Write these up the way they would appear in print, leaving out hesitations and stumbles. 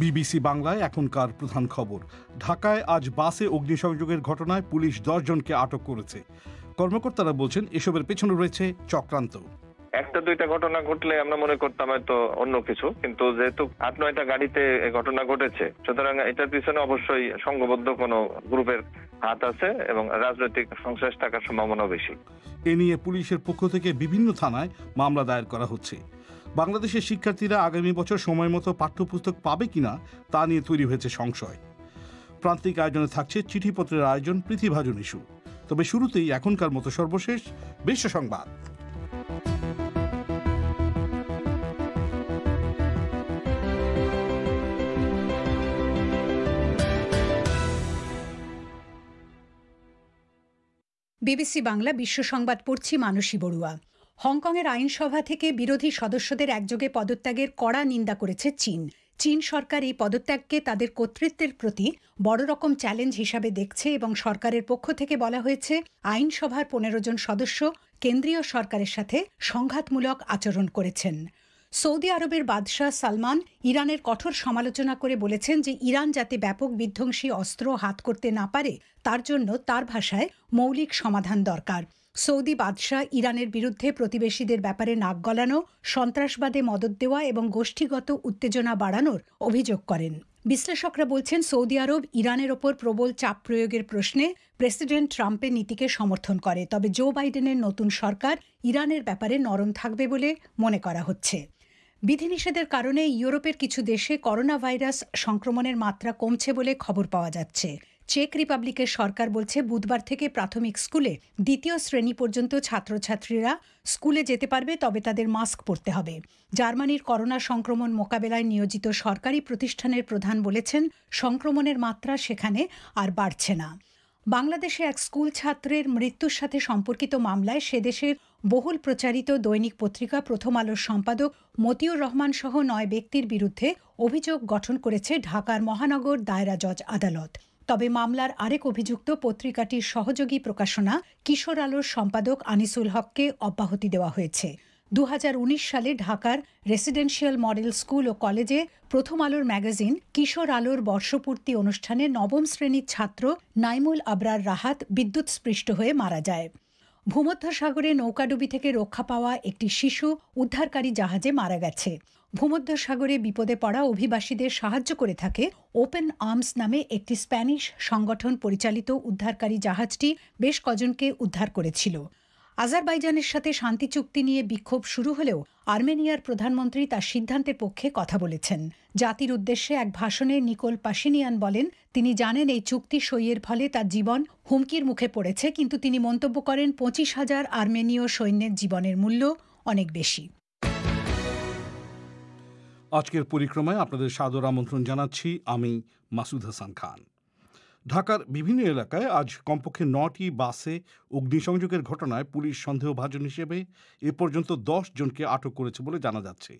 BBC বাংলায় এখনকার প্রধান খবর। ঢাকায় আজ বাসে অগ্নিসংযোগের ঘটনায় পুলিশ 10 জনকে আটক করেছে। কর্মকর্তারা বলছেন এসবের পেছনে রয়েছে চক্রান্ত। একটা দুইটা ঘটনা ঘটলে আমরা মনে করতাম হয়তো অন্য কিছু, কিন্তু যেহেতু 8-9টা গাড়িতে ঘটনা ঘটেছে, সুতরাং এটার পিছনে অবশ্যই সংঘবদ্ধ কোনো গ্রুপের হাত আছে এবং রাজনৈতিক সংশ্লেষ থাকার সম্ভাবনা বেশি। এ নিয়ে পুলিশের পক্ষ থেকে বিভিন্ন থানায় মামলা দায়ের করা হচ্ছে। বাংলাদেশের শিক্ষার্থীরা আগামী বছর সময় মতো পাঠ্যপুস্তক পাবে কিনা তা নিয়ে তৈরি হয়েছে সংশয়। প্রান্তিক আয়োজনে থাকছে চিঠিপত্রের আয়োজন, পৃথিভাজন ইস্যু। তবে শুরুতেই এখনকার মতো সর্বশেষ বিশ্ব সংবাদ। বিবিসি বাংলা বিশ্ব সংবাদ পড়ছি মানসী বড়ুয়া। হংকংয়ের আইনসভা থেকে বিরোধী সদস্যদের একযোগে পদত্যাগের কড়া নিন্দা করেছে চীন। চীন সরকার এই পদত্যাগকে তাদের কর্তৃত্বের প্রতি বড় রকম চ্যালেঞ্জ হিসাবে দেখছে এবং সরকারের পক্ষ থেকে বলা হয়েছে আইনসভার 15 জন সদস্য কেন্দ্রীয় সরকারের সাথে সংঘাতমূলক আচরণ করেছেন। সৌদি আরবের বাদশাহ সালমান ইরানের কঠোর সমালোচনা করে বলেছেন যে ইরান যাতে ব্যাপক বিধ্বংসী অস্ত্র হাত করতে না পারে তার জন্য তার ভাষায় মৌলিক সমাধান দরকার। সৌদি বাদশাহ ইরানের বিরুদ্ধে প্রতিবেশীদের ব্যাপারে নাক গলানো, সন্ত্রাসবাদে মদদ দেওয়া এবং গোষ্ঠীগত উত্তেজনা বাড়ানোর অভিযোগ করেন। বিশ্লেষকরা বলছেন সৌদি আরব ইরানের ওপর প্রবল চাপ প্রয়োগের প্রশ্নে প্রেসিডেন্ট ট্রাম্পের নীতিকে সমর্থন করে, তবে জো বাইডেনের নতুন সরকার ইরানের ব্যাপারে নরম থাকবে বলে মনে করা হচ্ছে। বিধিনিষেধের কারণে ইউরোপের কিছু দেশে করোনা ভাইরাস সংক্রমণের মাত্রা কমছে বলে খবর পাওয়া যাচ্ছে। চেক রিপাবলিকের সরকার বলছে বুধবার থেকে প্রাথমিক স্কুলে 2য় শ্রেণী পর্যন্ত ছাত্রছাত্রীরা স্কুলে যেতে পারবে, তবে তাদের মাস্ক পরতে হবে। জার্মানির করোনা সংক্রমণ মোকাবেলায় নিয়োজিত সরকারি প্রতিষ্ঠানের প্রধান বলেছেন সংক্রমণের মাত্রা সেখানে আর বাড়ছে না। বাংলাদেশে এক স্কুল ছাত্রের মৃত্যুর সাথে সম্পর্কিত মামলায় সে দেশের বহুল প্রচারিত দৈনিক পত্রিকা প্রথম আলোর সম্পাদক মতিউর রহমান সহ 9 ব্যক্তির বিরুদ্ধে অভিযোগ গঠন করেছে ঢাকার মহানগর দায়রা জজ আদালত। তবে মামলার আরেক অভিযুক্ত পত্রিকাটির সহযোগী প্রকাশনা কিশোর আলোর সম্পাদক আনিসুল হককে অব্যাহতি দেওয়া হয়েছে। 2019 সালে ঢাকার রেসিডেন্সিয়াল মডেল স্কুল ও কলেজে প্রথম আলোর ম্যাগাজিন কিশোর আলোর বর্ষপূর্তি অনুষ্ঠানে 9ম শ্রেণীর ছাত্র নাইমুল আবরার রাহাত বিদ্যুৎস্পৃষ্ট হয়ে মারা যায়। ভূমধ্যসাগরে নৌকাডুবি থেকে রক্ষা পাওয়া একটি শিশু উদ্ধারকারী জাহাজে মারা গেছে। ভূমধ্যসাগরে বিপদে পড়া অভিবাসীদের সাহায্য করে থাকে ওপেন আর্মস নামে একটি স্প্যানিশ সংগঠন পরিচালিত উদ্ধারকারী জাহাজটি বেশ কজনকে উদ্ধার করেছিল। আজারবাইজানের সাথে শান্তি চুক্তি নিয়ে বিক্ষোভ শুরু হলেও আর্মেনিয়ার প্রধানমন্ত্রী তার সিদ্ধান্তের পক্ষে কথা বলেছেন। জাতির উদ্দেশ্যে এক ভাষণে নিকোল পাশিনিয়ান বলেন তিনি জানেন এই চুক্তি সইয়ের ফলে তার জীবন হুমকির মুখে পড়েছে, কিন্তু তিনি মন্তব্য করেন 25,000 আর্মেনীয় সৈন্যের জীবনের মূল্য অনেক বেশি। আজকের পরিক্রমায় আপনাদের সাদর আমন্ত্রণ জানাচ্ছি আমি মাসুদ হাসান খান। ঢাকার বিভিন্ন এলাকায় আজ কমপক্ষে 9টি বাসে অগ্নিসংযোগের ঘটনায় পুলিশ সন্দেহভাজন হিসেবে এ পর্যন্ত 10 জনকে আটক করেছে বলে জানা যাচ্ছে।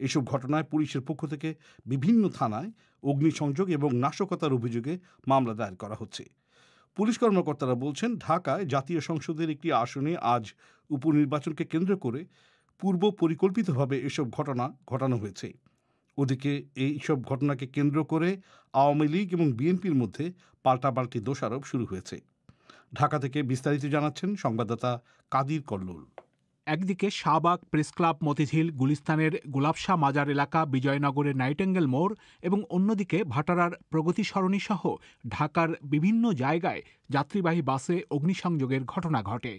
এসব ঘটনায় পুলিশের পক্ষ থেকে বিভিন্ন থানায় অগ্নিসংযোগ এবং নাশকতার অভিযোগে মামলা দায়ের করা হচ্ছে। পুলিশ কর্মকর্তারা বলছেন ঢাকায় জাতীয় সংসদের একটি আসনে আজ উপনির্বাচনকে কেন্দ্র করে পূর্ব পরিকল্পিতভাবে এসব ঘটনা ঘটানো হয়েছে। ওদিকে এইসব ঘটনাকে কেন্দ্র করে আওয়ামী লীগ এবং বিএনপির মধ্যে পাল্টাপাল্টি দোষারোপ শুরু হয়েছে। ঢাকা থেকে বিস্তারিত জানাচ্ছেন সংবাদদাতা কাদির কল্লোল। একদিকে শাহবাগ, প্রেস ক্লাব, মতিঝিল, গুলিস্তানের গোলাপশাহ মাজার এলাকা, বিজয়নগরের নাইটেঙ্গেল মোড় এবং অন্যদিকে ভাটারার প্রগতি সরণি সহ ঢাকার বিভিন্ন জায়গায় যাত্রীবাহী বাসে অগ্নিসংযোগের ঘটনা ঘটে।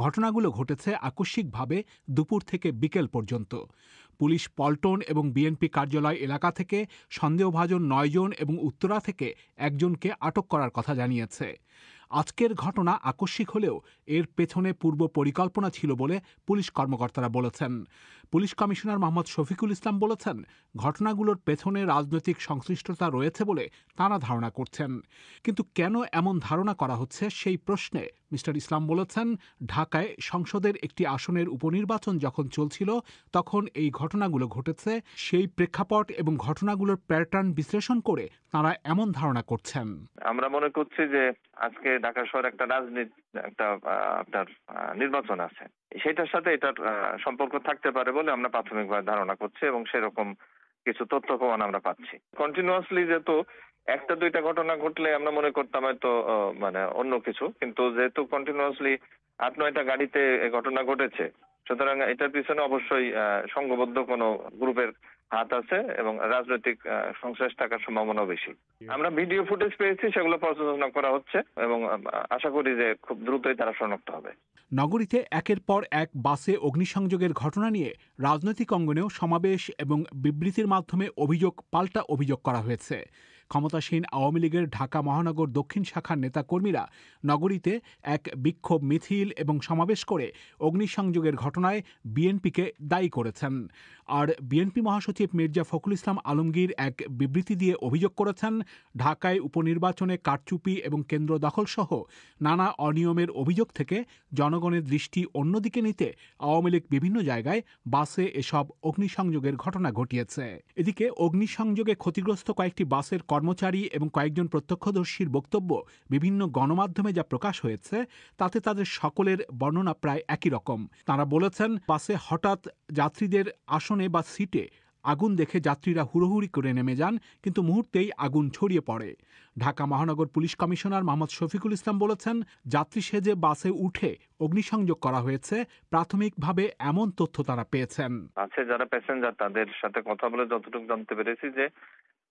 ঘটনাগুলো ঘটেছে আকস্মিকভাবে দুপুর থেকে বিকেল পর্যন্ত। পুলিশ পল্টন এবং বিএনপি কার্যালয় এলাকা থেকে সন্দেহভাজন 9 জন এবং উত্তরা থেকে 1 জনকে আটক করার কথা জানিয়েছে। আজকের ঘটনা আকস্মিক হলেও এর পেছনে পূর্ব পরিকল্পনা ছিল বলে পুলিশ কর্মকর্তারা বলেছেন। পুলিশ কমিশনার মোহাম্মদ শফিকুল ইসলাম বলেছেন ঘটনাগুলোর পেছনে রাজনৈতিক সংশ্লিষ্টতা রয়েছে বলে তাঁরা ধারণা করছেন। কিন্তু কেন এমন ধারণা করা হচ্ছে সেই প্রশ্নে মিস্টার ইসলাম বলেছেন ঢাকায় সংসদের একটি আসনের উপনির্বাচন যখন চলছিল তখন এই ঘটনাগুলো ঘটেছে। সেই প্রেক্ষাপট এবং ঘটনাগুলোর প্যাটার্ন বিশ্লেষণ করে তাঁরা এমন ধারণা করছেন। আমরা মনে করছি যে আজকে ঢাকা শহরে একটা আপনার নির্বাচন আছে, সেটার সাথে এটার সম্পর্ক থাকতে পারে বলে আমরা প্রাথমিকভাবে ধারণা করছি এবং সেরকম কিছু তথ্য প্রমাণ আমরা পাচ্ছি। কন্টিনিউয়াসলি যেহেতু একটা দুইটা ঘটনা ঘটলে আমরা মনে করতাম হয়তো মানে অন্য কিছু, কিন্তু যেহেতু কন্টিনিউয়াসলি 8-9টা গাড়িতে এই ঘটনা ঘটেছে, সুতরাং এটার পিছনে অবশ্যই সংঘবদ্ধ কোনো গ্রুপের হাত আছে এবং রাজনৈতিক সংশ্লেষ থাকার সম্ভাবনা বেশি। আমরা ভিডিও ফুটেজ পেয়েছি, সেগুলো পর্যালোচনা করা হচ্ছে এবং আশা করি যে খুব দ্রুতই তারা শনাক্ত হবে। নগরীতে একের পর এক বাসে অগ্নিসংযোগের ঘটনা নিয়ে রাজনৈতিক অঙ্গনেও সমাবেশ এবং বিবৃতির মাধ্যমে পাল্টা অভিযোগ করা হয়েছে। ক্ষমতাসীন আওয়ামী লীগের ঢাকা মহানগর দক্ষিণ শাখার নেতাকর্মীরা নগরীতে এক বিক্ষোভ মিছিল এবং সমাবেশ করে অগ্নিসংযোগের ঘটনায় বিএনপিকে দায়ী করেছেন। আর বিএনপি মহাসচিব মির্জা ফখরুল ইসলাম আলমগীর এক বিবৃতি দিয়ে অভিযোগ করেছেন, ঢাকায় উপনির্বাচনে কারচুপি এবং কেন্দ্র দখলসহ নানা অনিয়মের অভিযোগ থেকে জনগণের দৃষ্টি অন্যদিকে নিতে আওয়ামী লীগ বিভিন্ন জায়গায় বাসে এসব অগ্নিসংযোগের ঘটনা ঘটিয়েছে। এদিকে অগ্নিসংযোগে ক্ষতিগ্রস্ত কয়েকটি বাসের কর্মচারী এবং কয়েকজন প্রত্যক্ষদর্শীর বক্তব্য বিভিন্ন গণমাধ্যমে যা প্রকাশ হয়েছে তাতে তাদের সকলের বর্ণনা প্রায় একই রকম। তারা বলেছেন, বাসে হঠাৎ যাত্রীদের আসনে বা সিটে আগুন দেখে যাত্রীরা হুড়োহুড়ি করে নেমে যান, কিন্তু মুহূর্তেই আগুন ছড়িয়ে পড়ে। ঢাকা মহানগর পুলিশ কমিশনার মোহাম্মদ শফিকুল ইসলাম বলেছেন, যাত্রী সেজে বাসে উঠে অগ্নিসংযোগ করা হয়েছে, প্রাথমিকভাবে এমন তথ্য তারা পেয়েছেন। যারা প্যাসেঞ্জার তাদের সাথে কথা বলে যতটুকু জানতে পেরেছি যে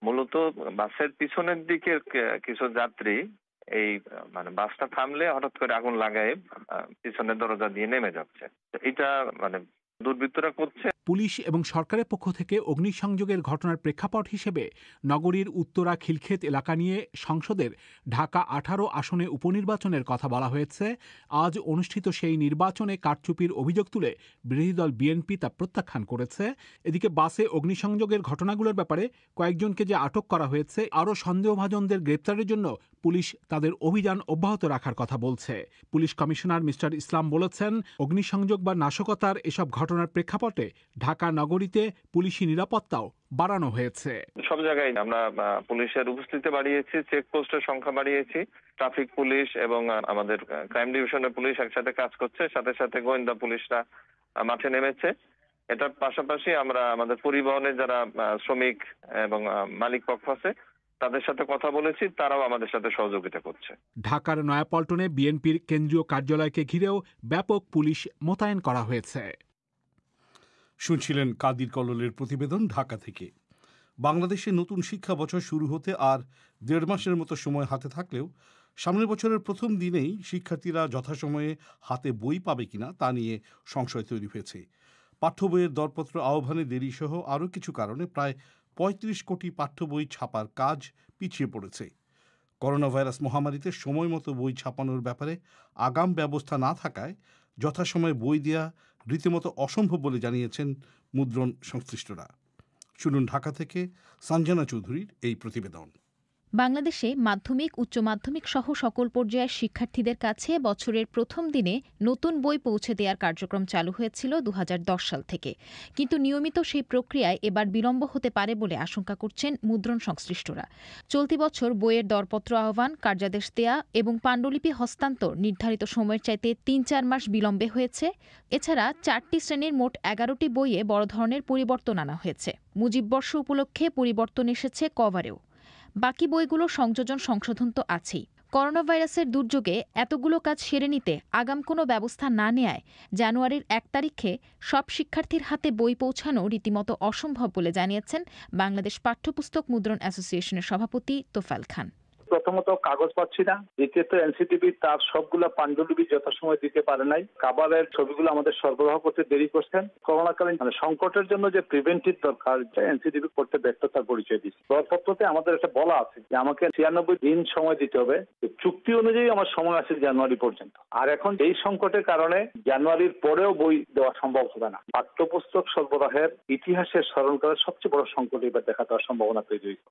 মূলত বাসের পিছনের দিকের কিছু যাত্রী এই মানে বাসটা থামলে হঠাৎ করে আগুন লাগায় পিছনের দরজা দিয়ে নেমে যাচ্ছে। এটা মানে দুর্বৃত্তরা করছে। পুলিশ এবং সরকারের পক্ষ থেকে অগ্নিসংযোগের ঘটনার প্রেক্ষাপট হিসেবে নগরীর উত্তরা খিলক্ষেত এলাকা নিয়ে সংসদের ঢাকা 18 আসনে উপনির্বাচনের কথা বলা হয়েছে। আজ অনুষ্ঠিত সেই নির্বাচনে কারচুপির অভিযোগ তুলে বিরোধী দল বিএনপি তা প্রত্যাখ্যান করেছে। এদিকে বাসে অগ্নিসংযোগের ঘটনাগুলোর ব্যাপারে কয়েকজনকে যে আটক করা হয়েছে, আরও সন্দেহভাজনদের গ্রেপ্তারের জন্য পুলিশ তাদের অভিযান অব্যাহত রাখার কথা বলছে। পুলিশ কমিশনার মিস্টার ইসলাম বলেছেন, অগ্নিসংযোগ বা নাশকতার এসব ঘটনার প্রেক্ষাপটে ঢাকা নগরীতে পুলিশি নিরাপত্তাও বাড়ানো হয়েছে। সব জায়গায় আমরা পুলিশের উপস্থিতি বাড়িয়েছি, চেকপোস্টের সংখ্যা বাড়িয়েছি, ট্রাফিক পুলিশ এবং আমাদের ক্রাইম ডিভিশনের পুলিশ একসাথে কাজ করছে, সাথে সাথে গোয়েন্দা পুলিশরা মাঠে নেমেছে। এটার পাশাপাশি আমরা আমাদের পরিবহনের যারা শ্রমিক এবং মালিক পক্ষ আছে তাদের সাথে কথা বলেছি, তারাও আমাদের সাথে সহযোগিতা করছে। ঢাকার নয়াপল্টনে বিএনপির কেন্দ্রীয় কার্যালয়কে ঘিরেও ব্যাপক পুলিশ মোতায়েন করা হয়েছে। শুনছিলেন কাদির কললের প্রতিবেদন ঢাকা থেকে। বাংলাদেশে নতুন শিক্ষা বছর শুরু হতে আর 1.5 মাসের মতো সময় হাতে থাকলেও সামনের বছরের প্রথম দিনেই শিক্ষার্থীরা যথাসময়ে হাতে বই পাবে কিনা তা নিয়ে সংশয় তৈরি হয়েছে। পাঠ্য বইয়ের দরপত্র আহ্বানে দেরিসহ আরও কিছু কারণে প্রায় 35 কোটি পাঠ্য বই ছাপার কাজ পিছিয়ে পড়েছে। করোনা ভাইরাস মহামারীতে সময় মতো বই ছাপানোর ব্যাপারে আগাম ব্যবস্থা না থাকায় যথাসময়ে বই দেওয়া রীতিমতো অসম্ভব বলে জানিয়েছেন মুদ্রণ সংশ্লিষ্টরা। শুনুন ঢাকা থেকে সঞ্জনা চৌধুরীর এই প্রতিবেদন। বাংলাদেশে মাধ্যমিক, উচ্চ মাধ্যমিক সহ সকল পর্যায়ের শিক্ষার্থীদের কাছে বছরের প্রথম দিনে নতুন বই পৌঁছে দেওয়ার কার্যক্রম চালু হয়েছিল 2010 সাল থেকে, কিন্তু নিয়মিত সেই প্রক্রিয়ায় এবার বিলম্ব হতে পারে বলে আশঙ্কা করছেন মুদ্রণ সংশ্লিষ্টরা। চলতি বছর বইয়ের দরপত্র আহ্বান, কার্যাদেশ দেয়া এবং পাণ্ডুলিপি হস্তান্তর নির্ধারিত সময়ের চাইতে 3-4 মাস বিলম্বে হয়েছে। এছাড়া 4টি শ্রেণীর মোট 11টি বইয়ে বড় ধরনের পরিবর্তন আনা হয়েছে। মুজিববর্ষ উপলক্ষে পরিবর্তন এসেছে কভারেও। বাকি বইগুলো সংযোজন সংশোধন তো আছেই। করোনা ভাইরাসের দুর্যোগে এতগুলো কাজ সেরে নিতে আগাম কোনো ব্যবস্থা না নেয়ায় জানুয়ারির 1 তারিখে সব শিক্ষার্থীর হাতে বই পৌঁছানো রীতিমতো অসম্ভব বলে জানিয়েছেন বাংলাদেশ পাঠ্যপুস্তক মুদ্রণ অ্যাসোসিয়েশনের সভাপতি তোফায়েল খান। প্রথমত কাগজ পাচ্ছি না, দ্বিতীয়ত এনসিটিভি তার সবগুলো পাণ্ডুলিপি যথাসময় দিতে পারে নাই, কাভারের ছবিগুলো আমাদের সরবরাহ করতে দেরি করছেন। করোনাকালীন সংকটের জন্য যে প্রিভেন্টিভ দরকার এনসিটিভি করতে ব্যর্থতার পরিচয় দিচ্ছে। দরপত্রতে আমাদের একটা বলা আছে যে আমাকে 96 দিন সময় দিতে হবে, চুক্তি অনুযায়ী আমার সময় আছে জানুয়ারি পর্যন্ত। আর এখন এই সংকটের কারণে জানুয়ারির পরেও বই দেওয়া সম্ভব হবে না। পাঠ্যপুস্তক সরবরাহের ইতিহাসের স্মরণ করার সবচেয়ে বড় সংকট এবার দেখা দেওয়ার সম্ভাবনা তৈরি হয়েছে।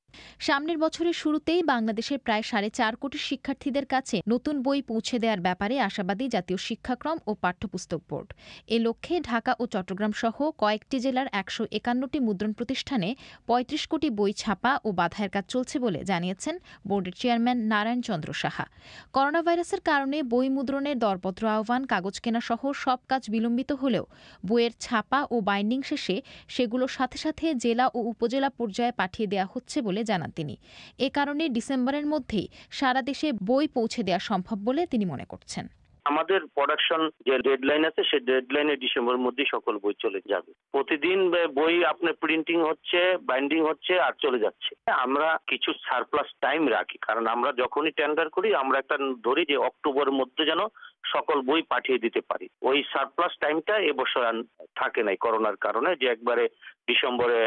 সামনের বছরের শুরুতেই বাংলাদেশের প্রায় 4.5 কোটি শিক্ষার্থীদের কাছে নতুন বই পৌঁছে দেওয়ার ব্যাপারে আশাবাদী জাতীয় শিক্ষাক্রম ও পাঠ্যপুস্তক বোর্ড। এ লক্ষ্যে ঢাকা ও চট্টগ্রাম সহ কয়েকটি জেলার 151টি মুদ্রণ প্রতিষ্ঠানে 35 কোটি বই ছাপা ও বাঁধাইয়ের কাজ চলছে বলে জানিয়েছেন বোর্ডের চেয়ারম্যান নারায়ণ চন্দ্র সাহা। করোনা ভাইরাসের কারণে বই মুদ্রণের দরপত্র আহ্বান, কাগজ কেনা সহ সব কাজ বিলম্বিত হলেও বইয়ের ছাপা ও বাইন্ডিং শেষে সেগুলো সাথে সাথে জেলা ও উপজেলা পর্যায়ে পাঠিয়ে দেওয়া হচ্ছে বলে জানান তিনি। এ কারণে ডিসেম্বরের মধ্যেই সারা দেশে বই পৌঁছে দেওয়া সম্ভব বলে তিনি মনে করছেন। আমাদের প্রোডাকশন যে ডেডলাইন আছে সেই ডেডলাইনে ডিসেম্বরের মধ্যে সকল বই চলে যাবে। প্রতিদিন বই আপনার প্রিন্টিং হচ্ছে, বাইন্ডিং হচ্ছে আর চলে যাচ্ছে। আমরা কিছু সারপ্লাস টাইম রাখি, কারণ আমরা যখনই টেন্ডার করি আমরা একটা ধরি যে অক্টোবরের মধ্যে যেন সকল বই পাঠিয়ে দিতে পারি। ওই সারপ্লাস টাইমটা এবছর থাকে নাই করোনার কারণে, যে একবারে ডিসেম্বরে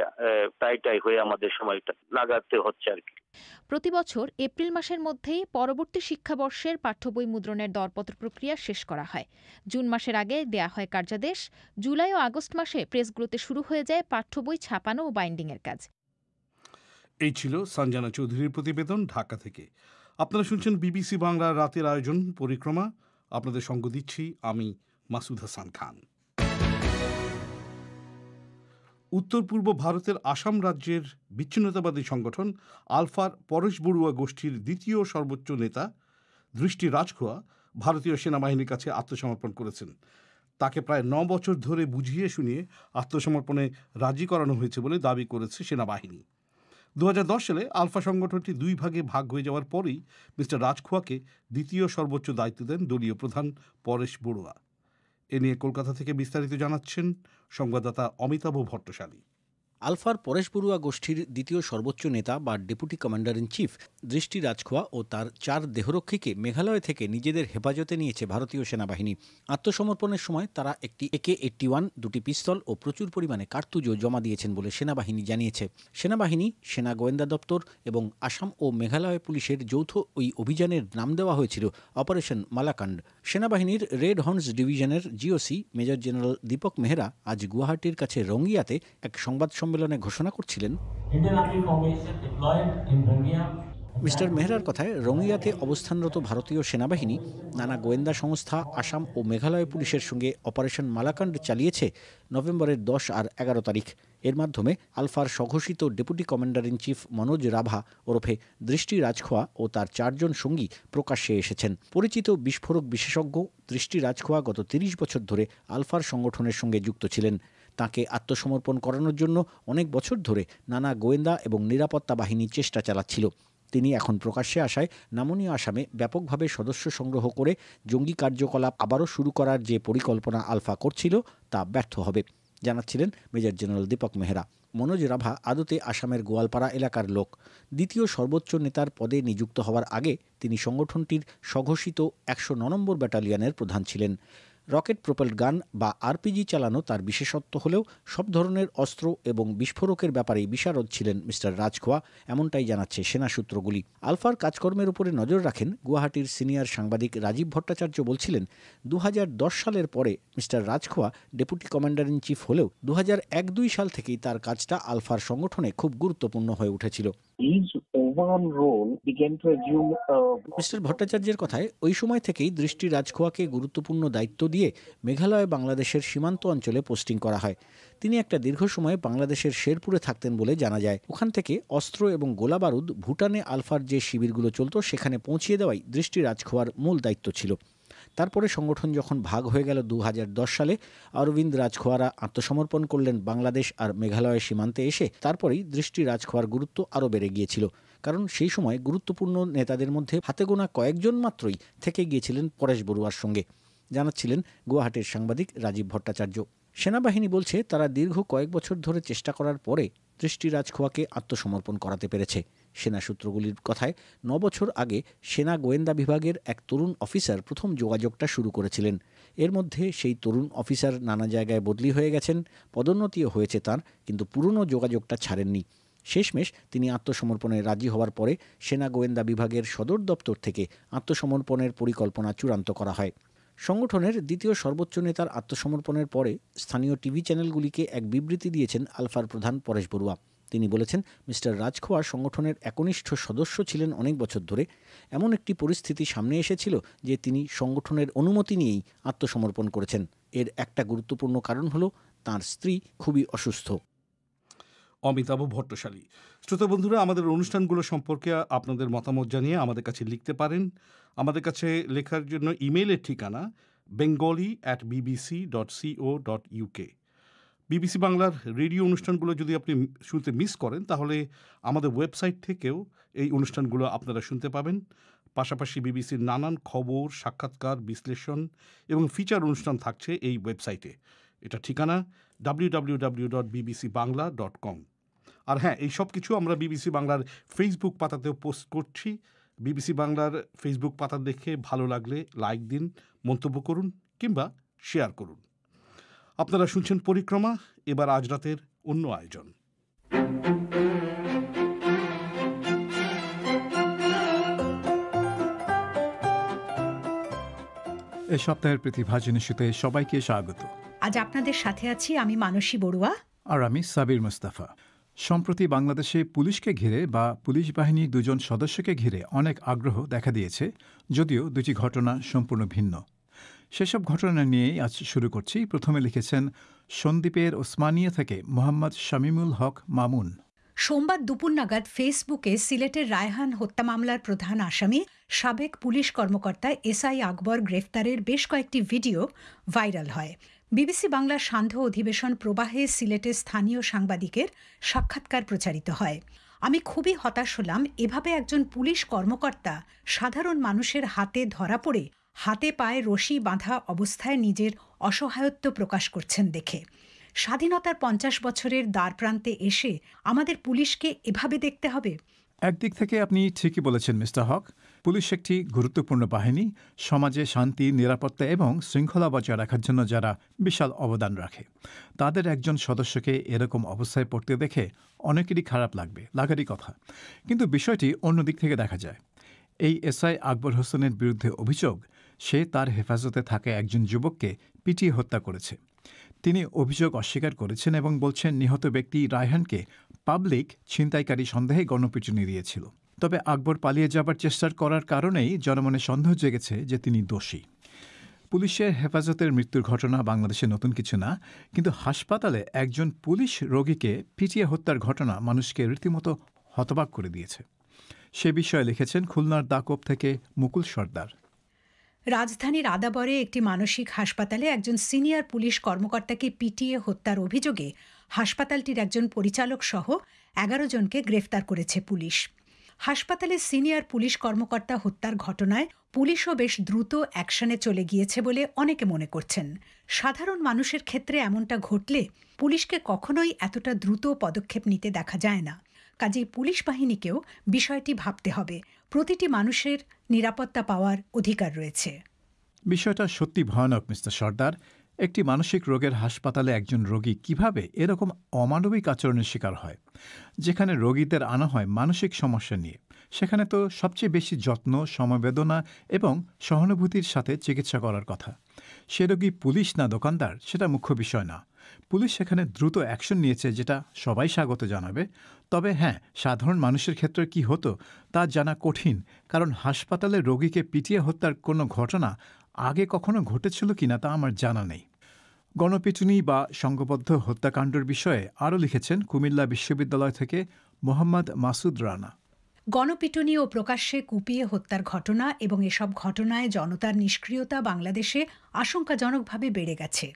টাই হয়ে আমাদের সময়টা লাগাতে হচ্ছে আর কি। প্রতি বছর এপ্রিল মাসের মধ্যেই পরবর্তী শিক্ষাবর্ষের পাঠ্য বই মুদ্রণের দরপত্র প্রক্রিয়া শেষ করা হয়। জুন মাসের আগে দেয়া হয় কার্যাদেশ। জুলাই ও আগস্ট মাসে প্রেসগুলোতে শুরু হয়ে যায় পাঠ্য বই ছাপানো ও বাইন্ডিংয়ের কাজ। এই ছিল সঞ্জনা চৌধুরীর প্রতিবেদন ঢাকা থেকে। আপনারা শুনছেন বিবিসি বাংলার রাতের আয়োজন পরিক্রমা। আপনাদের সঙ্গ দিচ্ছি আমি মাসুদ হাসান খান। উত্তর পূর্ব ভারতের আসাম রাজ্যের বিচ্ছিন্নতাবাদী সংগঠন আলফার পরেশ বড়ুয়া গোষ্ঠীর দ্বিতীয় সর্বোচ্চ নেতা দৃষ্টি রাজখোয়া ভারতীয় সেনাবাহিনীর কাছে আত্মসমর্পণ করেছেন। তাকে প্রায় 9 বছর ধরে বুঝিয়ে শুনিয়ে আত্মসমর্পণে রাজি করানো হয়েছে বলে দাবি করেছে সেনাবাহিনী। 2010 সালে আলফা সংগঠনটি 2 ভাগে ভাগ হয়ে যাওয়ার পরেই মিস্টার রাজখোয়াকে দ্বিতীয় সর্বোচ্চ দায়িত্ব দেন দলীয় প্রধান পরেশ বড়ুয়া। এ নিয়ে কলকাতা থেকে বিস্তারিত জানাচ্ছেন সংবাদদাতা অমিতাভ ভট্টশালী। আলফার পরেশ বড়ুয়া গোষ্ঠীর দ্বিতীয় সর্বোচ্চ নেতা বা ডেপুটি কমান্ডার ইন চিফ দৃষ্টি রাজখোয়া ও তার 4 দেহরক্ষীকে মেঘালয় থেকে নিজেদের হেফাজতে নিয়েছে ভারতীয় সেনাবাহিনী। আত্মসমর্পণের সময় তারা একটি AK-81, 2টি পিস্তল ও প্রচুর পরিমাণে কার্তুজও জমা দিয়েছেন বলে সেনাবাহিনী জানিয়েছে। সেনাবাহিনী, সেনা গোয়েন্দা দপ্তর এবং আসাম ও মেঘালয় পুলিশের যৌথ ওই অভিযানের নাম দেওয়া হয়েছিল অপারেশন মালাকান্ড। সেনাবাহিনীর রেড হর্নস ডিভিশনের GOC major general Deepak Mehra আজ গুয়াহাটির কাছে রঙ্গিয়াতে এক সংবাদ সম্মেলনে ঘোষণা করছিলেন, মিস্টার মেহরার কথায় রঙ্গিয়াতে অবস্থানরত ভারতীয় সেনাবাহিনী নানা গোয়েন্দা সংস্থা, আসাম ও মেঘালয় পুলিশের সঙ্গে অপারেশন মালাকান্ড চালিয়েছে নভেম্বরের 10 আর 11 তারিখ। এর মাধ্যমে আলফার স্বঘোষিত deputy commander in chief Manoj Rabha ওরফে দৃষ্টি রাজখোয়া ও তার 4 জন সঙ্গী প্রকাশ্যে এসেছেন। পরিচিত বিস্ফোরক বিশেষজ্ঞ দৃষ্টি রাজখোয়া গত 30 বছর ধরে আলফার সংগঠনের সঙ্গে যুক্ত ছিলেন। তাকে আত্মসমর্পণ করানোর জন্য অনেক বছর ধরে নানা গোয়েন্দা এবং নিরাপত্তা বাহিনী চেষ্টা চালাচ্ছিল। তিনি এখন প্রকাশ্যে আসায় নামনীয় আসামে ব্যাপকভাবে সদস্য সংগ্রহ করে জঙ্গি কার্যকলাপ আবারও শুরু করার যে পরিকল্পনা আলফা করছিল তা ব্যর্থ হবে, জানাচ্ছিলেন মেজর জেনারেল দীপক মেহরা। মনোজ রাভা আদতে আসামের গোয়ালপাড়া এলাকার লোক। দ্বিতীয় সর্বোচ্চ নেতার পদে নিযুক্ত হওয়ার আগে তিনি সংগঠনটির স্বঘোষিত 109 নম্বর ব্যাটালিয়নের প্রধান ছিলেন। রকেট প্রোপেলড গান বা RPG চালানো তার বিশেষত্ব হলেও সব ধরনের অস্ত্র এবং বিস্ফোরকের ব্যাপারে বিশারদ ছিলেন মিস্টার রাজখোয়া, এমনটাই জানাচ্ছে সেনা সূত্রগুলি। আলফার কাজকর্মের উপরে নজর রাখেন গুয়াহাটির সিনিয়র সাংবাদিক রাজীব ভট্টাচার্য বলছিলেন, 2010 সালের পরে mister Rajkhowa deputy commander in chief হলেও 2001-2 সাল থেকেই তার কাজটা আলফার সংগঠনে খুব গুরুত্বপূর্ণ হয়ে উঠেছিল। মিস্টার ভট্টাচার্যের কথায় ওই সময় থেকেই দৃষ্টি রাজখোয়াকে গুরুত্বপূর্ণ দায়িত্ব দিয়ে মেঘালয় বাংলাদেশের সীমান্ত অঞ্চলে পোস্টিং করা হয়। তিনি একটা দীর্ঘ সময় বাংলাদেশের শেরপুরে থাকতেন বলে জানা যায়। ওখান থেকে অস্ত্র এবং গোলাবারুদ ভুটানে আলফার যে শিবিরগুলো চলত সেখানে পৌঁছিয়ে দেওয়াই দৃষ্টি রাজখোয়ার মূল দায়িত্ব ছিল। তারপরে সংগঠন যখন ভাগ হয়ে গেল 2010 সালে, অরবিন্দ রাজখোয়ারা আত্মসমর্পণ করলেন বাংলাদেশ আর মেঘালয়ের সীমান্তে এসে। তারপরেই দৃষ্টি রাজখোয়ার গুরুত্ব আরও বেড়ে গিয়েছিল, কারণ সেই সময় গুরুত্বপূর্ণ নেতাদের মধ্যে হাতে গোনা কয়েকজন মাত্রই থেকে গিয়েছিলেন পরেশ বড়ুয়ার সঙ্গে, জানাচ্ছিলেন গুয়াহাটির সাংবাদিক রাজীব ভট্টাচার্য। সেনাবাহিনী বলছে তারা দীর্ঘ কয়েক বছর ধরে চেষ্টা করার পরে দৃষ্টি রাজখোয়াকে আত্মসমর্পণ করাতে পেরেছে। সেনা সূত্রগুলির কথায় 9 বছর আগে সেনা গোয়েন্দা বিভাগের এক তরুণ অফিসার প্রথম যোগাযোগটা শুরু করেছিলেন। এর মধ্যে সেই তরুণ অফিসার নানা জায়গায় বদলি হয়ে গেছেন, পদোন্নতিও হয়েছে তার, কিন্তু পুরনো যোগাযোগটা ছাড়েননি। শেষমেশ তিনি আত্মসমর্পণে রাজি হওয়ার পরে সেনা গোয়েন্দা বিভাগের সদর দপ্তর থেকে আত্মসমর্পণের পরিকল্পনা চূড়ান্ত করা হয়। সংগঠনের দ্বিতীয় সর্বোচ্চ নেতার আত্মসমর্পণের পরে স্থানীয় টিভি চ্যানেলগুলিকে এক বিবৃতি দিয়েছেন আলফার প্রধান পরেশ বড়ুয়া। তিনি বলেছেন, মিস্টার রাজখোয়া সংগঠনের একনিষ্ঠ সদস্য ছিলেন অনেক বছর ধরে। এমন একটি পরিস্থিতি সামনে এসেছিল যে তিনি সংগঠনের অনুমতি নিয়েই আত্মসমর্পণ করেছেন। এর একটা গুরুত্বপূর্ণ কারণ হলো তাঁর স্ত্রী খুবই অসুস্থ। অমিতাভ ভট্টশালী। শ্রোতা বন্ধুরা, আমাদের অনুষ্ঠানগুলো সম্পর্কে আপনাদের মতামত জানিয়ে আমাদের কাছে লিখতে পারেন। আমাদের কাছে লেখার জন্য ইমেইলের ঠিকানা bengali@bbc.co.uk। বিবিসি বাংলার রেডিও অনুষ্ঠানগুলো যদি আপনি শুনতে মিস করেন, তাহলে আমাদের ওয়েবসাইট থেকেও এই অনুষ্ঠানগুলো আপনারা শুনতে পাবেন। পাশাপাশি বিবিসির নানান খবর, সাক্ষাৎকার, বিশ্লেষণ এবং ফিচার অনুষ্ঠান থাকছে এই ওয়েবসাইটে। এটা ঠিকানা www.bbcbangla.com। আর হ্যাঁ, এই সব কিছু আমরা বিবিসি বাংলার ফেসবুক পাতাতেও পোস্ট করছি। বিবিসি বাংলার ফেসবুক পাতা দেখে ভালো লাগলে লাইক দিন, মন্তব্য করুন কিংবা শেয়ার করুন। আপনারা শুনছেন পরিক্রমা। এবার আজ রাতের অন্য আয়োজন। এ সপ্তাহের প্রতিভাজন ইস্যুতে সবাইকে স্বাগত। আজ আপনাদের সাথে আছি আমি মানসী বড়ুয়া আর আমি সাবির মুস্তাফা। সম্প্রতি বাংলাদেশে পুলিশকে ঘিরে বা পুলিশ বাহিনীর দুজন সদস্যকে ঘিরে অনেক আগ্রহ দেখা দিয়েছে, যদিও দুটি ঘটনা সম্পূর্ণ ভিন্ন। সেসব ঘটনা নিয়েই আজ শুরু করছি। প্রথমে লিখেছেন সন্দ্বীপের ওসমানিয়া থেকে মোহাম্মদ শামীমুল হক মামুন। সোমবার দুপুর নাগাদ ফেসবুকে সিলেটের রায়হান হত্যা মামলার প্রধান আসামি সাবেক পুলিশ কর্মকর্তা এসআই আকবর গ্রেফতারের বেশ কয়েকটি ভিডিও ভাইরাল হয়। বিবিসি বাংলার সান্ধ্য অধিবেশন প্রবাহে সিলেটের স্থানীয় সাংবাদিকের সাক্ষাৎকার প্রচারিত হয়। আমি খুবই হতাশ হলাম এভাবে একজন পুলিশ কর্মকর্তা সাধারণ মানুষের হাতে ধরা পড়ে হাতে পায়ে রশি বাঁধা অবস্থায় নিজের অসহায়ত্ব প্রকাশ করছেন দেখে। স্বাধীনতার 50 বছরের দ্বারপ্রান্তে এসে আমাদের পুলিশকে এভাবে দেখতে হবে? একদিক থেকে আপনি ঠিকই বলেছেন মিস্টার হক। পুলিশ একটি গুরুত্বপূর্ণ বাহিনী, সমাজে শান্তি, নিরাপত্তা এবং শৃঙ্খলা বজায় রাখার জন্য যারা বিশাল অবদান রাখে। তাদের একজন সদস্যকে এরকম অবস্থায় পড়তে দেখে অনেকেরই খারাপ লাগবে, লাগারই কথা। কিন্তু বিষয়টি অন্য দিক থেকে দেখা যায়। এই এসআই আকবর হোসেনের বিরুদ্ধে অভিযোগ, সে তার হেফাজতে থাকা একজন যুবককে পিটিয়ে হত্যা করেছে। তিনি অভিযোগ অস্বীকার করেছেন এবং বলছেন নিহত ব্যক্তি রায়হানকে পাবলিক ছিনতাইকারী সন্দেহে গণপিটুনি দিয়েছিল। তবে আকবর পালিয়ে যাবার চেষ্টা করার কারণেই জনমনে সন্দেহ জেগেছে যে তিনি দোষী। পুলিশের হেফাজতের মৃত্যুর ঘটনা বাংলাদেশে নতুন কিছু না, কিন্তু হাসপাতালে একজন পুলিশ রোগীকে পিটিয়ে হত্যার ঘটনা মানুষকে রীতিমতো হতবাক করে দিয়েছে। সে বিষয়ে লিখেছেন খুলনার দাকোপ থেকে মুকুল সর্দার। রাজধানীর আদাবরে একটি মানসিক হাসপাতালে একজন সিনিয়র পুলিশ কর্মকর্তাকে পিটিয়ে হত্যার অভিযোগে হাসপাতালটির একজন পরিচালক সহ 11 জনকে গ্রেফতার করেছে পুলিশ। হাসপাতালের সিনিয়র পুলিশ কর্মকর্তা হত্যার ঘটনায় পুলিশও বেশ দ্রুত অ্যাকশনে চলে গিয়েছে বলে অনেকে মনে করছেন। সাধারণ মানুষের ক্ষেত্রে এমনটা ঘটলে পুলিশকে কখনোই এতটা দ্রুত পদক্ষেপ নিতে দেখা যায় না। কাজেই পুলিশ বাহিনীকেও বিষয়টি ভাবতে হবে। প্রতিটি মানুষের নিরাপত্তা পাওয়ার অধিকার রয়েছে। বিষয়টা সত্যি ভয়ানক মিস্টার সর্দার। একটি মানসিক রোগের হাসপাতালে একজন রোগী কিভাবে এরকম অমানবিক আচরণের শিকার হয়? যেখানে রোগীদের আনা হয় মানসিক সমস্যা নিয়ে, সেখানে তো সবচেয়ে বেশি যত্ন, সমবেদনা এবং সহানুভূতির সাথে চিকিৎসা করার কথা। সে রোগী পুলিশ না দোকানদার, সেটা মুখ্য বিষয় না। পুলিশ সেখানে দ্রুত অ্যাকশন নিয়েছে, যেটা সবাই স্বাগত জানাবে। তবে হ্যাঁ, সাধারণ মানুষের ক্ষেত্রে কি হতো তা জানা কঠিন, কারণ হাসপাতালে রোগীকে পিটিয়ে হত্যার কোনো ঘটনা আগে কখনো ঘটেছিল কিনা তা আমার জানা নেই। গণপিটুনি বা সংঘবদ্ধ হত্যাকাণ্ডের বিষয়ে আরও লিখেছেন কুমিল্লা বিশ্ববিদ্যালয় থেকে মোহাম্মদ মাসুদ রানা। গণপিটুনি ও প্রকাশ্যে কুপিয়ে হত্যার ঘটনা এবং এসব ঘটনায় জনতার নিষ্ক্রিয়তা বাংলাদেশে আশঙ্কাজনকভাবে বেড়ে গেছে।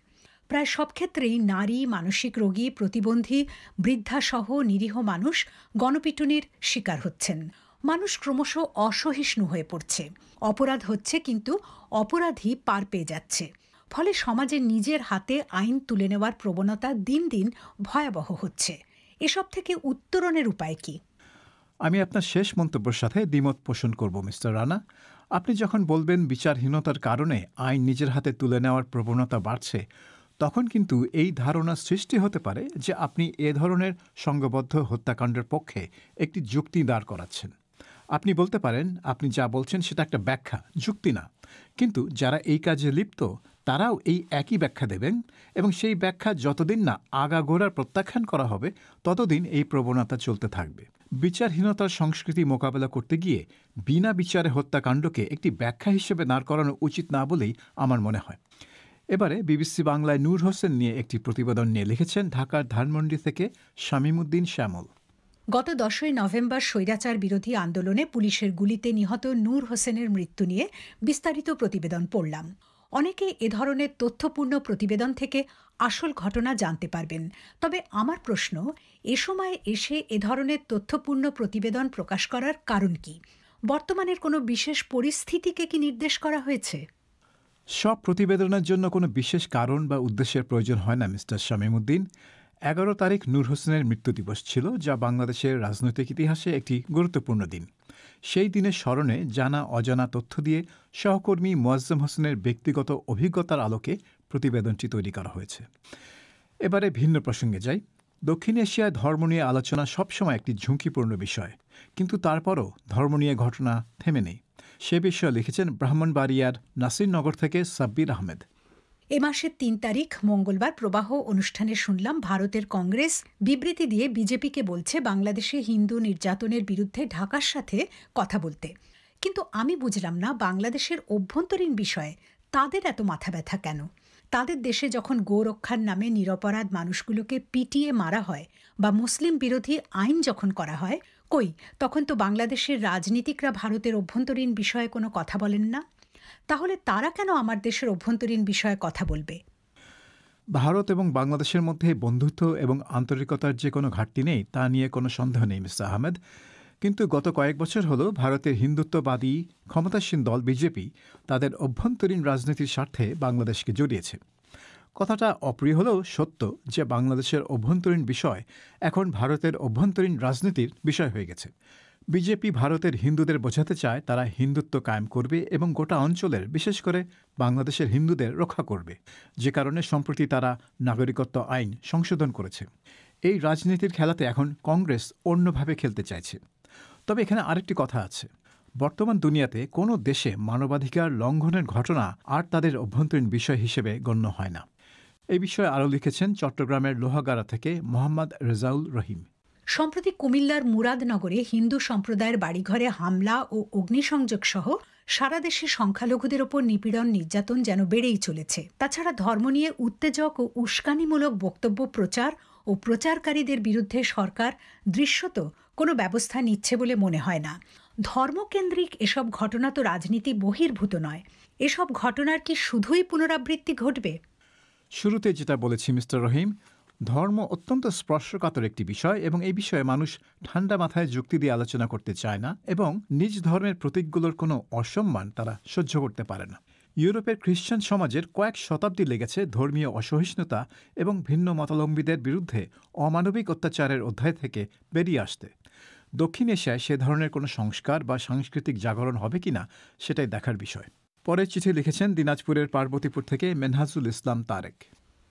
প্রায় সব ক্ষেত্রেই নারী, মানসিক রোগী, প্রতিবন্ধী, বৃদ্ধাসহ নিরীহ মানুষ গণপিটুনির শিকার হচ্ছেন। মানুষ ক্রমশ অসহিষ্ণু হয়ে পড়ছে। অপরাধ হচ্ছে, কিন্তু অপরাধী পার পেয়ে যাচ্ছে। ফলে সমাজে নিজের হাতে আইন তুলে নেওয়ার প্রবণতা দিন দিন ভয়াবহ হচ্ছে। এসব থেকে উত্তরণের উপায় কি? আমি আপনার শেষ মন্তব্যের সাথে দ্বিমত পোষণ করব মিস্টার রানা। আপনি যখন বলবেন বিচারহীনতার কারণে আইন নিজের হাতে তুলে নেওয়ার প্রবণতা বাড়ছে, তখন কিন্তু এই ধারণা সৃষ্টি হতে পারে যে আপনি এ ধরনের সংঘবদ্ধ হত্যাকাণ্ডের পক্ষে একটি যুক্তি দাঁড় করাচ্ছেন। আপনি বলতে পারেন আপনি যা বলছেন সেটা একটা ব্যাখ্যা, যুক্তি না। কিন্তু যারা এই কাজে লিপ্ত তারাও এই একই ব্যাখ্যা দেবেন এবং সেই ব্যাখ্যা যতদিন না আগাগোড়ার প্রত্যাখ্যান করা হবে ততদিন এই প্রবণতা চলতে থাকবে। বিচারহীনতার সংস্কৃতি মোকাবেলা করতে গিয়ে বিনা বিচারে হত্যাকাণ্ডকে একটি ব্যাখ্যা হিসেবে দাঁড় করানো উচিত না বলেই আমার মনে হয়। এবারে বিবিসি বাংলায় নূর হোসেন নিয়ে একটি প্রতিবেদন নিয়ে লিখেছেন ঢাকার ধানমন্ডি থেকে শামীমউদ্দিন শ্যামল। গত 10ই নভেম্বর স্বৈরাচার বিরোধী আন্দোলনে পুলিশের গুলিতে নিহত নূর হোসেনের মৃত্যু নিয়ে বিস্তারিত প্রতিবেদন পড়লাম। অনেকে এ ধরনের তথ্যপূর্ণ প্রতিবেদন থেকে আসল ঘটনা জানতে পারবেন। তবে আমার প্রশ্ন, এ সময় এসে এ ধরনের তথ্যপূর্ণ প্রতিবেদন প্রকাশ করার কারণ কি? বর্তমানের কোনো বিশেষ পরিস্থিতিকে কি নির্দেশ করা হয়েছে? সব প্রতিবেদনের জন্য কোনো বিশেষ কারণ বা উদ্দেশ্যের প্রয়োজন হয় না মিস্টার শামীমউদ্দিন। 11 তারিখ নূর হোসেনের মৃত্যু দিবস ছিল, যা বাংলাদেশের রাজনৈতিক ইতিহাসে একটি গুরুত্বপূর্ণ দিন। সেই দিনের স্মরণে জানা অজানা তথ্য দিয়ে সহকর্মী মোয়াজ্জেম হোসেনের ব্যক্তিগত অভিজ্ঞতার আলোকে প্রতিবেদনটি তৈরি করা হয়েছে। এবারে ভিন্ন প্রসঙ্গে যাই। দক্ষিণ এশিয়ায় ধর্ম নিয়ে আলোচনা সবসময় একটি ঝুঁকিপূর্ণ বিষয়, কিন্তু তারপরও ধর্ম নিয়ে ঘটনা থেমে নেই। সে বিষয়ে লিখেছেন ব্রাহ্মণবাড়িয়ার নাসিরনগর থেকে সাব্বির আহমেদ। এ মাসের 3 তারিখ মঙ্গলবার প্রবাহ অনুষ্ঠানে শুনলাম ভারতের কংগ্রেস বিবৃতি দিয়ে বিজেপিকে বলছে বাংলাদেশে হিন্দু নির্যাতনের বিরুদ্ধে ঢাকার সাথে কথা বলতে। কিন্তু আমি বুঝলাম না বাংলাদেশের অভ্যন্তরীণ বিষয়ে তাদের এত মাথা ব্যথা কেন? তাদের দেশে যখন গোরক্ষার নামে নিরপরাধ মানুষগুলোকে পিটিয়ে মারা হয় বা মুসলিম বিরোধী আইন যখন করা হয়, কই তখন তো বাংলাদেশের রাজনীতিকরা ভারতের অভ্যন্তরীণ বিষয়ে কোনো কথা বলেন না। তাহলে তারা কেন আমার দেশের অভ্যন্তরীণ বিষয়ে কথা বলবে? ভারত এবং বাংলাদেশের মধ্যে বন্ধুত্ব এবং আন্তরিকতার যে কোনো ঘাটতি নেই তা নিয়ে কোনো সন্দেহ নেই মিস্টার আহমেদ। কিন্তু গত কয়েক বছর হলো ভারতের হিন্দুত্ববাদী ক্ষমতাসীন দল বিজেপি তাদের অভ্যন্তরীণ রাজনীতির স্বার্থে বাংলাদেশকে জড়িয়েছে। কথাটা অপ্রিয় হলেও সত্য যে বাংলাদেশের অভ্যন্তরীণ বিষয় এখন ভারতের অভ্যন্তরীণ রাজনীতির বিষয় হয়ে গেছে। বিজেপি ভারতের হিন্দুদের বোঝাতে চায় তারা হিন্দুত্ব কায়েম করবে এবং গোটা অঞ্চলের, বিশেষ করে বাংলাদেশের হিন্দুদের রক্ষা করবে, যে কারণে সম্প্রতি তারা নাগরিকত্ব আইন সংশোধন করেছে। এই রাজনীতির খেলাতে এখন কংগ্রেস অন্যভাবে খেলতে চাইছে। তবে এখানে আরেকটি কথা আছে। বর্তমান দুনিয়াতে কোনো দেশে মানবাধিকার লঙ্ঘনের ঘটনা আর তাদের অভ্যন্তরীণ বিষয় হিসেবে গণ্য হয় না। এই বিষয়ে আরও লিখেছেন চট্টগ্রামের লোহাগাড়া থেকে মোহাম্মদ রেজাউল রহিম। সম্প্রতি কুমিল্লার মুরাদনগরে হিন্দু সম্প্রদায়ের বাড়িঘরে হামলা ও অগ্নিসংযোগ সহ সারা দেশে সংখ্যালঘুদের ওপর নিপীড়ন নির্যাতন যেন বেড়েই চলেছে। তাছাড়া ধর্ম নিয়ে উত্তেজক ও উস্কানিমূলক বক্তব্য প্রচার ও প্রচারকারীদের বিরুদ্ধে সরকার দৃশ্যত কোনো ব্যবস্থা নিচ্ছে বলে মনে হয় না। ধর্মকেন্দ্রিক এসব ঘটনা তো রাজনীতি বহির্ভূত নয়। এসব ঘটনার কি শুধুই পুনরাবৃত্তি ঘটবে? শুরুতে যেটা বলেছি মিস্টার রহিম, ধর্ম অত্যন্ত স্পর্শকাতর একটি বিষয় এবং এই বিষয়ে মানুষ ঠান্ডা মাথায় যুক্তি দিয়ে আলোচনা করতে চায় না এবং নিজ ধর্মের প্রতীকগুলোর কোনো অসম্মান তারা সহ্য করতে পারে না। ইউরোপের খ্রিস্টান সমাজের কয়েক শতাব্দী লেগেছে ধর্মীয় অসহিষ্ণুতা এবং ভিন্ন মতাবলম্বীদের বিরুদ্ধে অমানবিক অত্যাচারের অধ্যায় থেকে বেরিয়ে আসতে। দক্ষিণ এশিয়ায় সে ধরনের কোনো সংস্কার বা সাংস্কৃতিক জাগরণ হবে কিনা সেটাই দেখার বিষয়। পরে চিঠি লিখেছেন দিনাজপুরের পার্বতীপুর থেকে মেনহাজুল ইসলাম তারেক।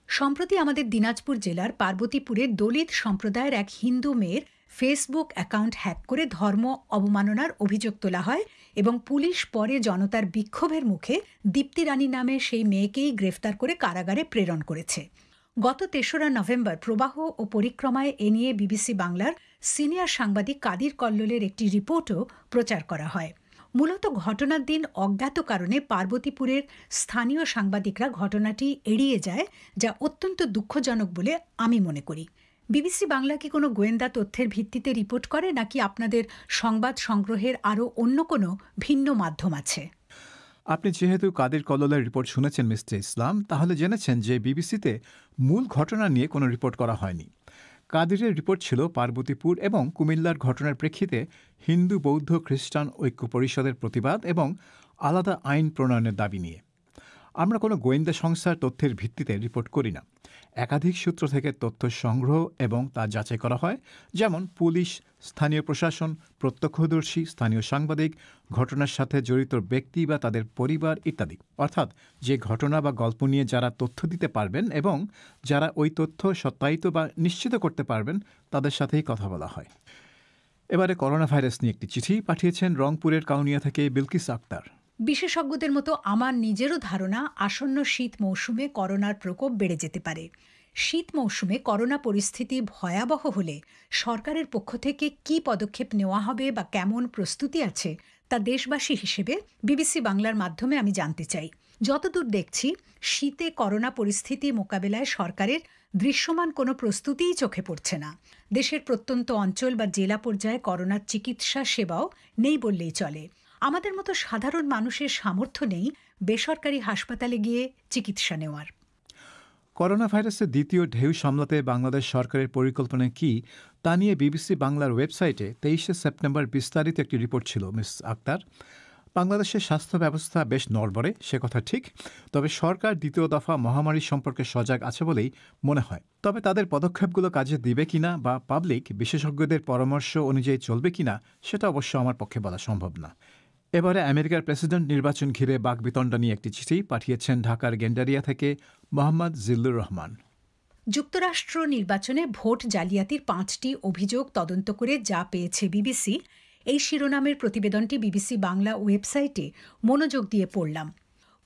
সম্প্রতি আমাদের দিনাজপুর জেলার পার্বতীপুরে দলিত সম্প্রদায়ের এক হিন্দু মেয়ের ফেসবুক অ্যাকাউন্ট হ্যাক করে ধর্ম অবমাননার অভিযোগ তোলা হয় এবং পুলিশ পরে জনতার বিক্ষোভের মুখে দীপ্তি রানী নামে সেই মেয়েকেই গ্রেফতার করে কারাগারে প্রেরণ করেছে। গত 3রা নভেম্বর প্রবাহ ও পরিক্রমায় এ নিয়ে বিবিসি বাংলার সিনিয়র সাংবাদিক কাদির কল্লোলের একটি রিপোর্টও প্রচার করা হয়। মূলত ঘটনার দিন অজ্ঞাত কারণে পার্বতীপুরের স্থানীয় সাংবাদিকরা ঘটনাটি এড়িয়ে যায়, যা অত্যন্ত দুঃখজনক বলে আমি মনে করি। বিবিসি বাংলা কি কোনো গোয়েন্দা তথ্যের ভিত্তিতে রিপোর্ট করে, নাকি আপনাদের সংবাদ সংগ্রহের আরও অন্য কোনো ভিন্ন মাধ্যম আছে? আপনি যেহেতু কাদির কল্লোলের রিপোর্ট শুনেছেন মিস্টার ইসলাম, তাহলে জেনেছেন যে বিবিসিতে মূল ঘটনা নিয়ে কোনো রিপোর্ট করা হয়নি। কাদিরের রিপোর্ট ছিল পার্বতীপুর এবং কুমিল্লার ঘটনার প্রেক্ষিতে হিন্দু বৌদ্ধ খ্রিস্টান ঐক্য পরিষদের প্রতিবাদ এবং আলাদা আইন প্রণয়নের দাবি নিয়ে। আমরা কোনো গোয়েন্দা সংস্থার তথ্যের ভিত্তিতে রিপোর্ট করি না। একাধিক সূত্র থেকে তথ্য সংগ্রহ এবং তা যাচাই করা হয়, যেমন পুলিশ, স্থানীয় প্রশাসন, প্রত্যক্ষদর্শী, স্থানীয় সাংবাদিক, ঘটনার সাথে জড়িত ব্যক্তি বা তাদের পরিবার ইত্যাদি। অর্থাৎ যে ঘটনা বা গল্প নিয়ে যারা তথ্য দিতে পারবেন এবং যারা ওই তথ্য সত্যায়িত বা নিশ্চিত করতে পারবেন তাদের সাথেই কথা বলা হয়। এবারে করোনা ভাইরাস নিয়ে একটি চিঠি পাঠিয়েছেন রংপুরের কাউনিয়া থেকে বিলকিস আক্তার। বিশেষজ্ঞদের মতো আমার নিজেরও ধারণা আসন্ন শীত মৌসুমে করোনার প্রকোপ বেড়ে যেতে পারে। শীত মৌসুমে করোনা পরিস্থিতি ভয়াবহ হলে সরকারের পক্ষ থেকে কী পদক্ষেপ নেওয়া হবে বা কেমন প্রস্তুতি আছে তা দেশবাসী হিসেবে বিবিসি বাংলার মাধ্যমে আমি জানতে চাই। যতদূর দেখছি, শীতে করোনা পরিস্থিতি মোকাবেলায় সরকারের দৃশ্যমান কোনো প্রস্তুতিই চোখে পড়ছে না। দেশের প্রত্যন্ত অঞ্চল বা জেলা পর্যায়ে করোনার চিকিৎসা সেবাও নেই বললেই চলে। আমাদের মতো সাধারণ মানুষের সামর্থ্য নেই বেসরকারি হাসপাতালে গিয়ে চিকিৎসা নেওয়ার। করোনা ভাইরাসের দ্বিতীয় ঢেউ সামলাতে বাংলাদেশ সরকারের পরিকল্পনা কি তা নিয়ে বিবিসি বাংলার ওয়েবসাইটে 23শে সেপ্টেম্বর বিস্তারিত একটি রিপোর্ট ছিল মিস আক্তার। বাংলাদেশের স্বাস্থ্য ব্যবস্থা বেশ নড়বড়ে, সে কথা ঠিক। তবে সরকার দ্বিতীয় দফা মহামারী সম্পর্কে সজাগ আছে বলেই মনে হয়। তবে তাদের পদক্ষেপগুলো কাজে দিবে কিনা বা পাবলিক বিশেষজ্ঞদের পরামর্শ অনুযায়ী চলবে কিনা সেটা অবশ্য আমার পক্ষে বলা সম্ভব না। এবারে আমেরিকার প্রেসিডেন্ট নির্বাচন ঘিরে বাকবিতণ্ডা নিয়ে একটি চিঠি পাঠিয়েছেন ঢাকার গেন্ডারিয়া থেকে মোহাম্মদ জিল্লুর রহমান। যুক্তরাষ্ট্র নির্বাচনে ভোট জালিয়াতির 5টি অভিযোগ তদন্ত করে যা পেয়েছে বিবিসি, এই শিরোনামের প্রতিবেদনটি বিবিসি বাংলা ওয়েবসাইটে মনোযোগ দিয়ে পড়লাম।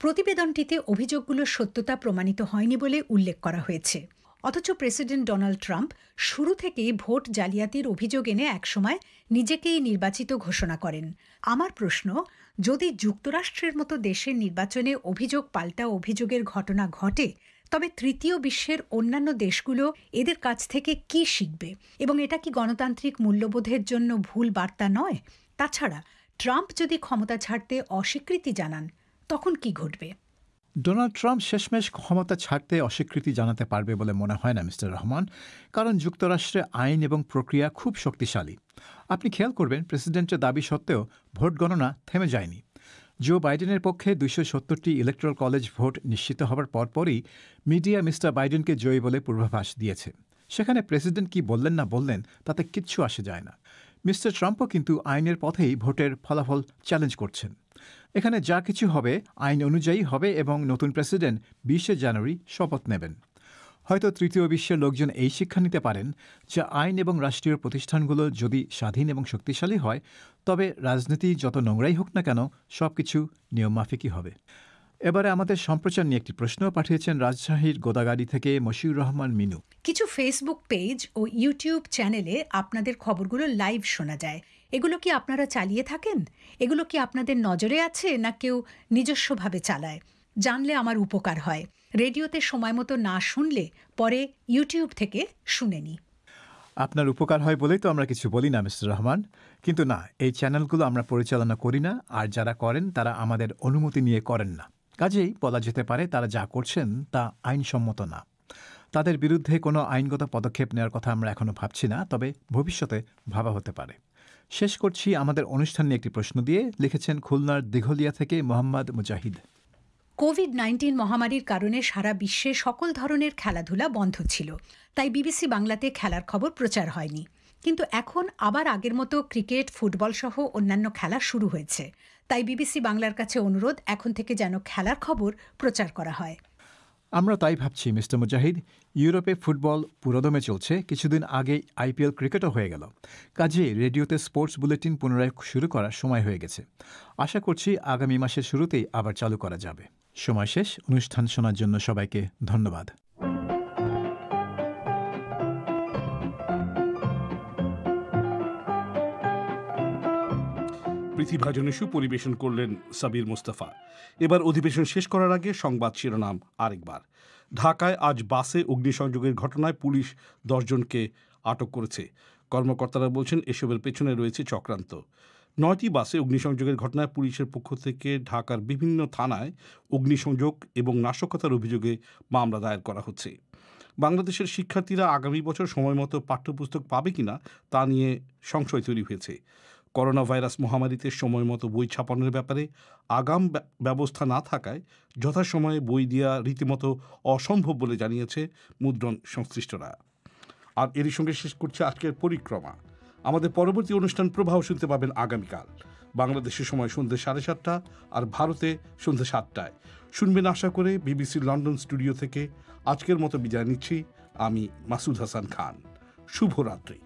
প্রতিবেদনটিতে অভিযোগগুলোর সত্যতা প্রমাণিত হয়নি বলে উল্লেখ করা হয়েছে। অথচ প্রেসিডেন্ট ডোনাল্ড ট্রাম্প শুরু থেকেই ভোট জালিয়াতির অভিযোগ এনে একসময় নিজেকেই নির্বাচিত ঘোষণা করেন। আমার প্রশ্ন, যদি যুক্তরাষ্ট্রের মতো দেশের নির্বাচনে অভিযোগ পাল্টা অভিযোগের ঘটনা ঘটে, তবে তৃতীয় বিশ্বের অন্যান্য দেশগুলো এদের কাছ থেকে কি শিখবে এবং এটা কি গণতান্ত্রিক মূল্যবোধের জন্য ভুল বার্তা নয়? তাছাড়া ট্রাম্প যদি ক্ষমতা ছাড়তে অস্বীকৃতি জানান, তখন কি ঘটবে? ডোনাল্ড ট্রাম্প শেষমেশ ক্ষমতা ছাড়তে অস্বীকৃতি জানাতে পারবে বলে মনে হয় না মিস্টার রহমান, কারণ যুক্তরাষ্ট্রে আইন এবং প্রক্রিয়া খুব শক্তিশালী। আপনি খেয়াল করবেন, প্রেসিডেন্টের দাবি সত্ত্বেও ভোট গণনা থেমে যায়নি। জো বাইডেনের পক্ষে 270টি ইলেকট্রাল কলেজ ভোট নিশ্চিত হবার পরপরই মিডিয়া মিস্টার বাইডেনকে জয়ী বলে পূর্বাভাস দিয়েছে। সেখানে প্রেসিডেন্ট কি বললেন না বললেন তাতে কিচ্ছু আসে যায় না। মিস্টার ট্রাম্পও কিন্তু আইনের পথেই ভোটের ফলাফল চ্যালেঞ্জ করছেন। এখানে যা কিছু হবে আইন অনুযায়ী হবে এবং নতুন প্রেসিডেন্ট 20শে জানুয়ারি শপথ নেবেন। হয়তো তৃতীয় বিশ্বের লোকজন এই শিক্ষা নিতে পারেন যে আইন এবং রাষ্ট্রীয় প্রতিষ্ঠানগুলো যদি স্বাধীন এবং শক্তিশালী হয়, তবে রাজনীতি যত নোংরাই হোক না কেন সবকিছু নিয়মমাফিকই হবে। এবারে আমাদের সম্প্রচার নিয়ে একটি প্রশ্ন পাঠিয়েছেন রাজশাহীর গোদাগাড়ি থেকে মশিউর রহমান মিনু। কিছু ফেসবুক পেজ ও ইউটিউব চ্যানেলে আপনাদের খবরগুলো লাইভ শোনা যায়। এগুলো কি আপনারা চালিয়ে থাকেন? এগুলো কি আপনাদের নজরে আছে না কেউ নিজস্বভাবে চালায়? জানলে আমার উপকার হয়। রেডিওতে সময় মতো না শুনলে পরে ইউটিউব থেকে শুনে নিই। আপনার উপকার হয় বলেই তো আমরা কিছু বলি না মিস্টার রহমান। কিন্তু না, এই চ্যানেলগুলো আমরা পরিচালনা করি না, আর যারা করেন তারা আমাদের অনুমতি নিয়ে করেন না। কাজেই বলা যেতে পারে তারা যা করছেন তা আইনসম্মত না। তাদের বিরুদ্ধে কোনো আইনগত পদক্ষেপ নেওয়ার কথা আমরা এখনও ভাবছি না, তবে ভবিষ্যতে ভাবা হতে পারে। শেষ করছি আমাদের অনুষ্ঠান নিয়ে একটি প্রশ্ন দিয়ে। লিখেছেন খুলনার দিঘলিয়া থেকে মোহাম্মদ মুজাহিদ। কোভিড-19 মহামারীর কারণে সারা বিশ্বে সকল ধরনের খেলাধুলা বন্ধ ছিল, তাই বিবিসি বাংলাতে খেলার খবর প্রচার হয়নি। কিন্তু এখন আবার আগের মতো ক্রিকেট, ফুটবল সহ অন্যান্য খেলা শুরু হয়েছে। তাই বিবিসি বাংলার কাছে অনুরোধ, এখন থেকে যেন খেলার খবর প্রচার করা হয়। আমরা তাই ভাবছি মিস্টার মুজাহিদ। ইউরোপে ফুটবল পুরোদমে চলছে, কিছুদিন আগে আইপিএল ক্রিকেটও হয়ে গেল। কাজেই রেডিওতে স্পোর্টস বুলেটিন পুনরায় শুরু করার সময় হয়ে গেছে। আশা করছি আগামী মাসের শুরুতেই আবার চালু করা যাবে। সময় শেষ। অনুষ্ঠান শোনার জন্য সবাইকে ধন্যবাদ। পৃথিভাজনে সুপরিবেশন করলেন সাবির মুস্তাফা। এবার অধিবেশন শেষ করার আগে সংবাদ শিরোনাম আরেকবার। ঢাকায় আজ বাসে অগ্নিসংযোগের ঘটনায় পুলিশ 10 জনকে আটক করেছে। কর্মকর্তারা বলছেন এসবের পেছনে রয়েছে চক্রান্ত। 9টি বাসে অগ্নিসংযোগের ঘটনায় পুলিশের পক্ষ থেকে ঢাকার বিভিন্ন থানায় অগ্নিসংযোগ এবং নাশকতার অভিযোগে মামলা দায়ের করা হচ্ছে। বাংলাদেশের শিক্ষার্থীরা আগামী বছর সময়মতো পাঠ্যপুস্তক পাবে কিনা তা নিয়ে সংশয় তৈরি হয়েছে। করোনা ভাইরাস মহামারীতে সময়মতো বই ছাপানোর ব্যাপারে আগাম ব্যবস্থা না থাকায় যথাসময়ে বই দেওয়া রীতিমতো অসম্ভব বলে জানিয়েছে মুদ্রণ সংশ্লিষ্টরা। আর এরই সঙ্গে শেষ করছে আজকের পরিক্রমা। আমাদের পরবর্তী অনুষ্ঠান প্রবাহ শুনতে পাবেন আগামীকাল। বাংলাদেশের সময় সন্ধ্যে 7:30 আর ভারতে সন্ধ্যে 7টায়। শুনবেন আশা করে বিবিসির লন্ডন স্টুডিও থেকে। আজকের মতো বিদায় নিচ্ছি আমি মাসুদ হাসান খান। শুভরাত্রি।